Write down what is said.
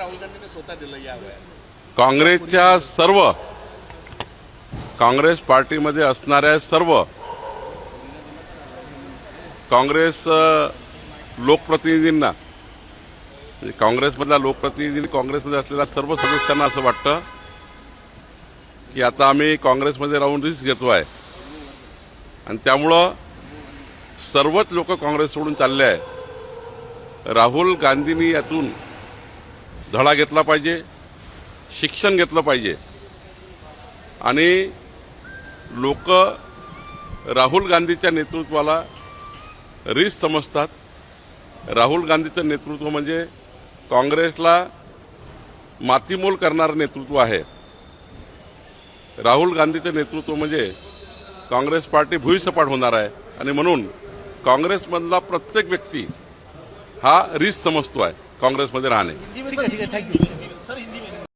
राहुल गांधीने स्वतः दिलं या वयात। काँग्रेसच्या सर्व काँग्रेस पार्टीमध्ये असणाऱ्या सर्व काँग्रेस लोकप्रतिनिधींना म्हणजे काँग्रेसमधल्या लोकप्रतिनिधी काँग्रेसमध्ये असलेल्या सर्व सदस्यांना असं वाटतं की आता आम्ही काँग्रेसमध्ये राहून रिस्क घेतो आहे आणि त्यामुळं सर्वच लोक काँग्रेस सोडून चालले आहे। राहुल गांधींनी यातून धडा घेतला पाहिजे, शिक्षण घेतलं पाहिजे आणि लोक राहुल गांधीच्या नेतृत्वाला रिस्क समजतात। राहुल गांधीचं नेतृत्व म्हणजे काँग्रेसला मातीमोल करणारं नेतृत्व आहे। राहुल गांधीचं नेतृत्व म्हणजे काँग्रेस पार्टी भुईसपाट होणार आहे आणि म्हणून काँग्रेसमधला प्रत्येक व्यक्ती हा रिस्क समजतो आहे काँग्रेसमध्ये राहणे। ठीक है थैंक यू सर। हिंदी में